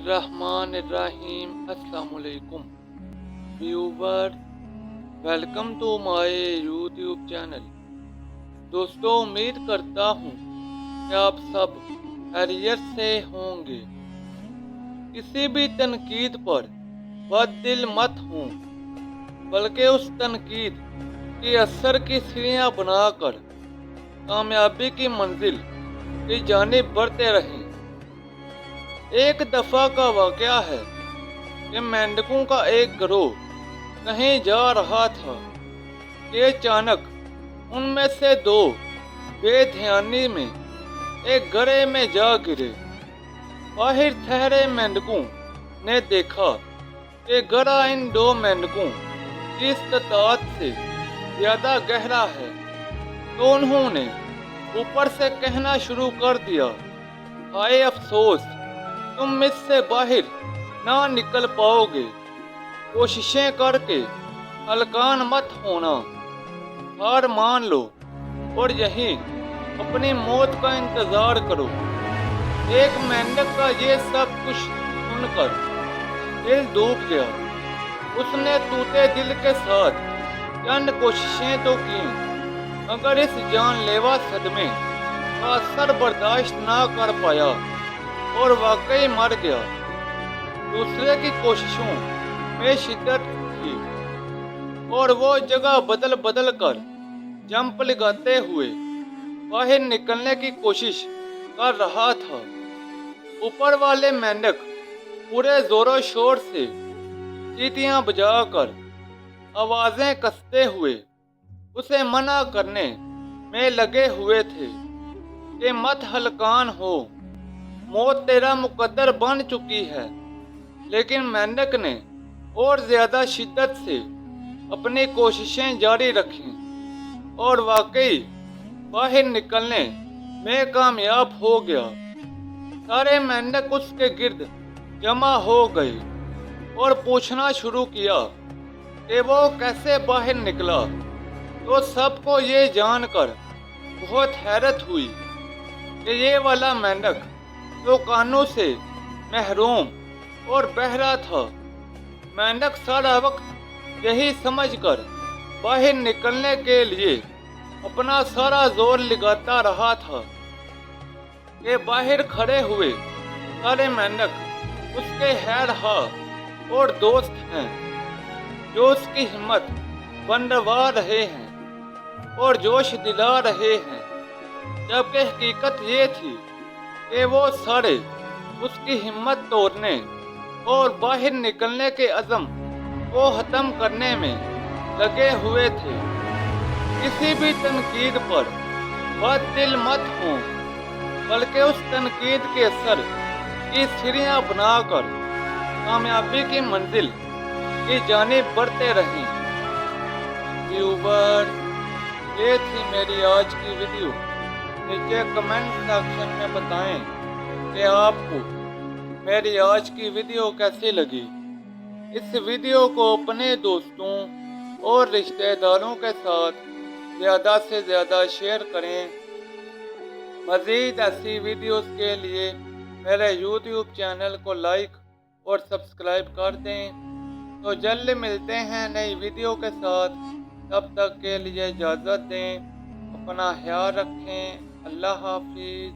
बिस्मिल्लाहिर्रहमानिर्रहीम। अस्सलामुअलैकुम viewer, welcome to my YouTube channel. दोस्तों, उम्मीद करता हूँ कि आप सब खैरियत से होंगे। किसी भी तनकीद पर बददिल मत हों, बल्कि उस तनकीद के असर की सीढ़ियाँ बनाकर कामयाबी की मंजिल की जानिब बढ़ते रहें। एक दफ़ा का वाक़या है कि मेंढकों का एक गिरोह कहीं जा रहा था कि अचानक उनमें से दो बेध्यानी में एक गड्ढे में जा गिरे। बाहर ठहरे मेंढकों ने देखा कि गड्ढा इन दो मेंढकों की इस्तात से ज़्यादा गहरा है, तो उन्होंने ऊपर से कहना शुरू कर दिया, हाय अफसोस, तुम इससे बाहर ना निकल पाओगे। कोशिशें करके हलकान मत होना, हार मान लो और यहीं अपनी मौत का इंतजार करो। एक मेंढक का ये सब कुछ सुनकर दिल डूब गया। उसने टूटे दिल के साथ चंद कोशिशें तो की, मगर इस जानलेवा सदमे का असर बर्दाश्त ना कर पाया और वाकई मर गया। दूसरे की कोशिशों में शिद्दत थी और वो जगह बदल बदल कर जंप लगाते हुए बाहर निकलने की कोशिश कर रहा था। ऊपर वाले मेंढक पूरे जोरों शोर से चींटियां बजाकर आवाजें कसते हुए उसे मना करने में लगे हुए थे कि मत हलकान हो, मौत तेरा मुकद्दर बन चुकी है। लेकिन मेंढक ने और ज्यादा शिद्दत से अपनी कोशिशें जारी रखी और वाकई बाहर निकलने में कामयाब हो गया। सारे मेंढक उसके गिर्द जमा हो गए और पूछना शुरू किया कि वो कैसे बाहर निकला। तो सबको ये जानकर बहुत हैरत हुई कि ये वाला मेंढक तो कानों से महरूम और बहरा था। मेंढक सारा वक्त यही समझकर बाहर निकलने के लिए अपना सारा जोर लगाता रहा था कि बाहर खड़े हुए सारे मेंढक उसके हैर-हा और दोस्त हैं, जो उसकी हिम्मत बंधवा रहे हैं और जोश दिला रहे हैं, जबकि हकीकत ये थी कि वो सारे उसकी हिम्मत तोड़ने और बाहर निकलने के अज़म को ख़त्म करने में लगे हुए थे। किसी भी तनकीद पर बददिल मत हों, बल्कि उस तनकीद के असर की सीढ़ियाँ बनाकर कामयाबी की मंजिल की जानिब बढ़ते रहें। व्यूवर, ये थी मेरी आज की वीडियो। नीचे कमेंट सेक्शन में बताएं कि आपको मेरी आज की वीडियो कैसी लगी। इस वीडियो को अपने दोस्तों और रिश्तेदारों के साथ ज़्यादा से ज़्यादा शेयर करें। मज़ीद ऐसी वीडियोस के लिए मेरे YouTube चैनल को लाइक और सब्सक्राइब कर दें। तो जल्द मिलते हैं नई वीडियो के साथ। तब तक के लिए इजाज़त दें। अपना ख्याल रखें। अल्लाह हाफिज़।